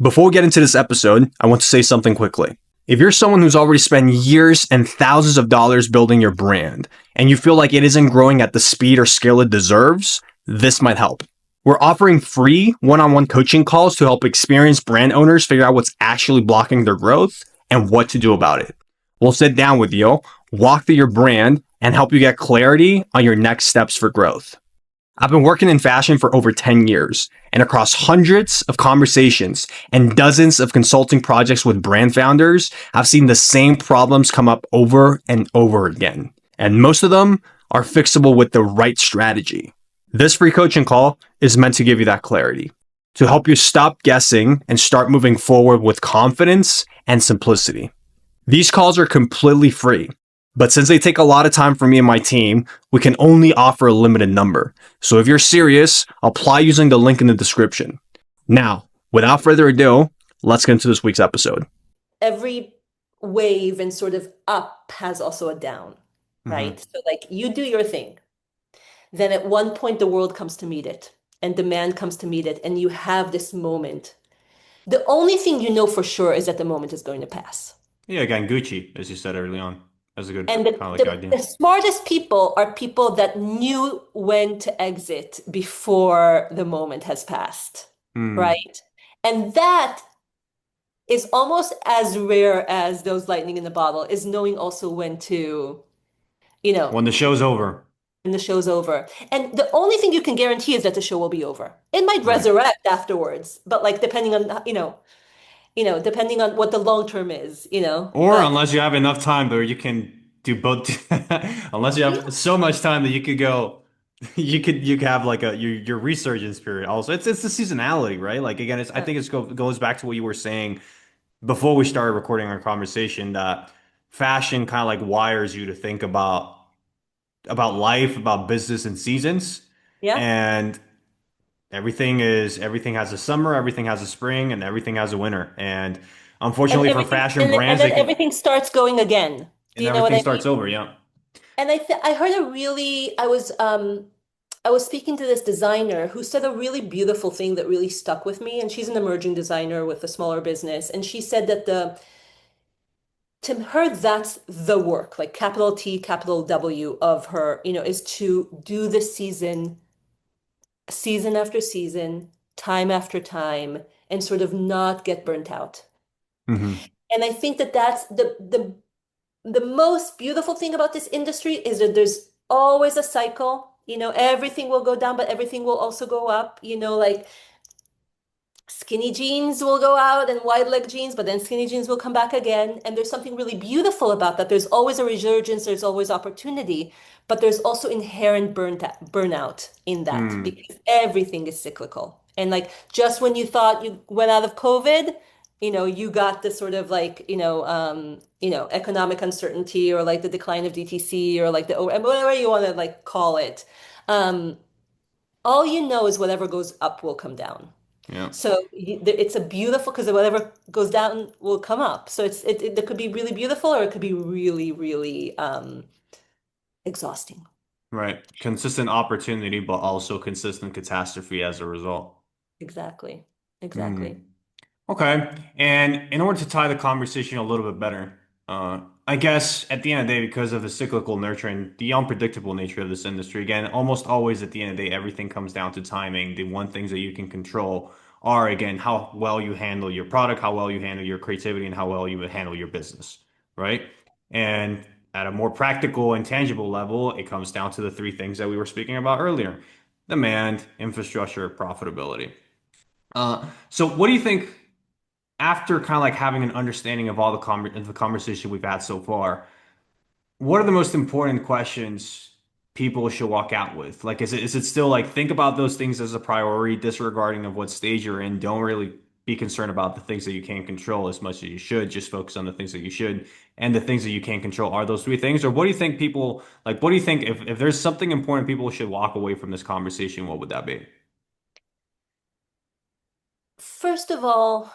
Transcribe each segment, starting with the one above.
Before we get into this episode, I want to say something quickly. If you're someone who's already spent years and thousands of dollars building your brand, and you feel like it isn't growing at the speed or scale it deserves, this might help. We're offering free one-on-one coaching calls to help experienced brand owners figure out what's actually blocking their growth and what to do about it. We'll sit down with you, walk through your brand, and help you get clarity on your next steps for growth. I've been working in fashion for over 10 years, and across hundreds of conversations and dozens of consulting projects with brand founders, I've seen the same problems come up over and over again. And most of them are fixable with the right strategy. This free coaching call is meant to give you that clarity, to help you stop guessing and start moving forward with confidence and simplicity. These calls are completely free. But since they take a lot of time for me and my team, we can only offer a limited number. So if you're serious, apply using the link in the description. Now, without further ado, let's get into this week's episode. Every wave and sort of up has also a down, right? So like you do your thing. Then at one point the world comes to meet it and demand comes to meet it and you have this moment. The only thing you know for sure is that the moment is going to pass. Yeah, again, Gucci, as you said early on. That's a good And kind of like idea. the smartest people are people that knew when to exit before the moment has passed, Hmm. right? And that is almost as rare as those lightning in the bottle, is knowing also when to, you know, When the show's over. when the show's over. And the only thing you can guarantee is that the show will be over. It might Right. resurrect afterwards, but like depending on, depending on what the long term is, Or but unless you have enough time where you can do both. Unless you have so much time that you could go, you could have like your resurgence period. Also, it's the seasonality, right? Like again, I think goes back to what you were saying before we started recording our conversation, that fashion kind of like wires you to think about life, about business and seasons. yeah. And everything has a summer, everything has a spring, and everything has a winter. And And unfortunately for everything fashion and brands, they then can everything starts going again. Do and you know what everything I mean? starts over. Yeah. And I heard a really I was speaking to this designer who said a really beautiful thing that really stuck with me, and she's an emerging designer with a smaller business, and she said that the to her that's the work, like capital T, capital W of her, is to do the season after season, time after time, and sort of not get burnt out. Hmm. And I think that that's the most beautiful thing about this industry is that there's always a cycle. Everything will go down, but everything will also go up. Like skinny jeans will go out and wide leg jeans, but then skinny jeans will come back again. And there's something really beautiful about that. There's always a resurgence, there's always opportunity, but there's also inherent burnout in that Mm. because everything is cyclical. And like just when you thought you went out of COVID, you got this sort of like, economic uncertainty or like the decline of DTC or like whatever you want to like call it. Um, all you know is whatever goes up will come down. Yeah. So it's a beautiful because whatever goes down will come up. So it could be really beautiful or it could be really, really exhausting. Right. Consistent opportunity, but also consistent catastrophe as a result. Exactly. Hmm. Exactly. Okay. And in order to tie the conversation a little bit better, I guess at the end of the day, because of the cyclical nature and the unpredictable nature of this industry, again, almost always at the end of the day, everything comes down to timing. The one things that you can control are, again, how well you handle your product, how well you handle your creativity, and how well you handle your business, right? And at a more practical and tangible level, it comes down to the three things that we were speaking about earlier: demand, infrastructure, profitability. So what do you think after kind of like having an understanding of all the conversation we've had so far? What are the most important questions people should walk out with? Like, is it still like think about those things as a priority, disregarding of what stage you're in? Don't really be concerned about the things that you can't control as much as you should. Just focus on the things that you should, and the things that you can't control are those three things. Or what do you think people like? What do you think if there's something important people should walk away from this conversation? What would that be? First of all,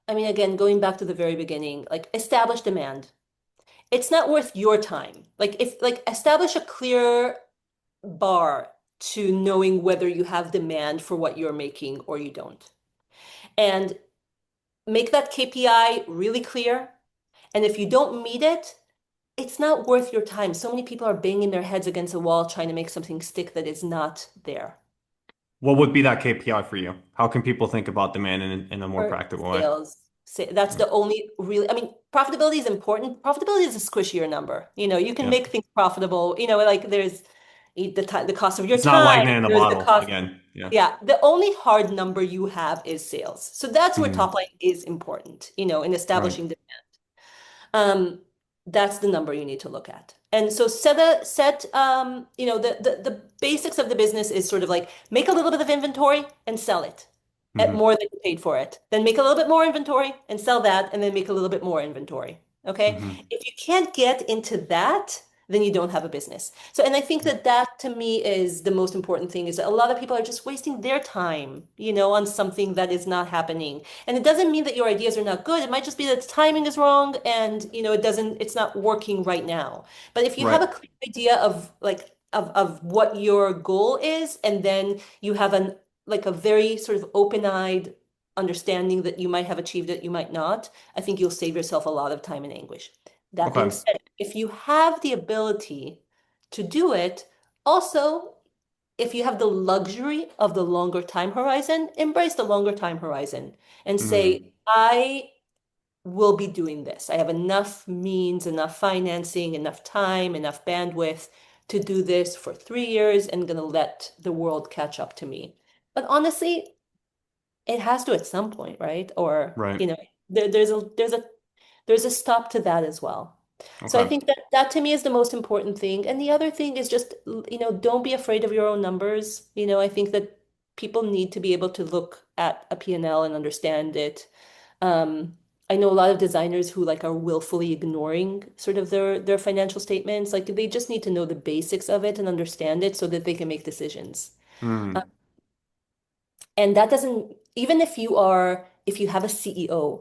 I mean, again, going back to the very beginning, like establish demand. It's not worth your time. Like if like establish a clear bar to knowing whether you have demand for what you're making or you don't. And make that KPI really clear. And if you don't meet it, it's not worth your time. So many people are banging their heads against a wall trying to make something stick that is not there. What would be that KPI for you? How can people think about demand in a more Or practical way? sales. That's the only really, I mean, profitability is important. Profitability is a squishier number. You can Yeah. make things profitable. Like there's the cost of your It's not time. lightning in a There's the bottle cost. again. Yeah. Yeah, the only hard number you have is sales. So that's where Mhm. top line is important, in Right. establishing um, that's the number you need to look at. And so the basics of the business is sort of like make a little bit of inventory and sell it at Hmm. more than you paid for it. Then make a little bit more inventory and sell that, and then make a little bit more inventory. Okay? Hmm. If you can't get into that, then you don't have a business. So, and I think that to me is the most important thing is that a lot of people are just wasting their time, on something that is not happening. And it doesn't mean that your ideas are not good. It might just be that the timing is wrong and, it's not working right now. But if you have Right. a clear idea of like, of what your goal is, and then you have like a very sort of open-eyed understanding that you might have achieved it, you might not, I think you'll save yourself a lot of time and anguish. That being Okay. said, if you have the ability to do it, also, if you have the luxury of the longer time horizon, embrace the longer time horizon and Mm. say, I will be doing this. I have enough means, enough financing, enough time, enough bandwidth to do this for 3 years and gonna let the world catch up to me. But honestly, it has to at some point, right? Or, Right. there's a stop to that as well. So I Okay. think that to me is the most important thing. And the other thing is just, don't be afraid of your own numbers. I think that people need to be able to look at a P&L and understand it. Um, I know a lot of designers who like are willfully ignoring sort of their financial statements. Like they just need to know the basics of it and understand it so that they can make decisions. Mm. And that doesn't, even if you have a CEO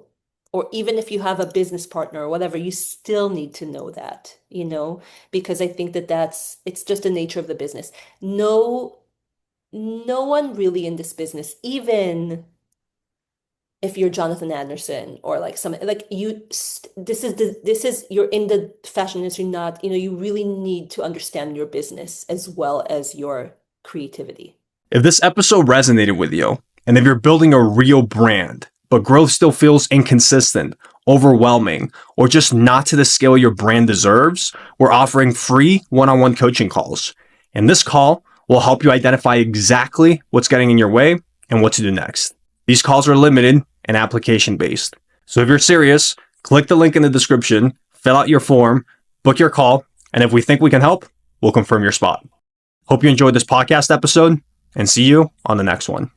or even if you have a business partner or whatever, you still need to know that, because I think it's just the nature of the business. No, no one really in this business, even if you're Jonathan Anderson or like some like you're in the fashion industry, not, you really need to understand your business as well as your creativity. If this episode resonated with you, and if you're building a real brand, but growth still feels inconsistent, overwhelming, or just not to the scale your brand deserves, we're offering free one-on-one coaching calls. And this call will help you identify exactly what's getting in your way and what to do next. These calls are limited and application based. So if you're serious, click the link in the description, fill out your form, book your call, and if we think we can help, we'll confirm your spot. Hope you enjoyed this podcast episode and see you on the next one.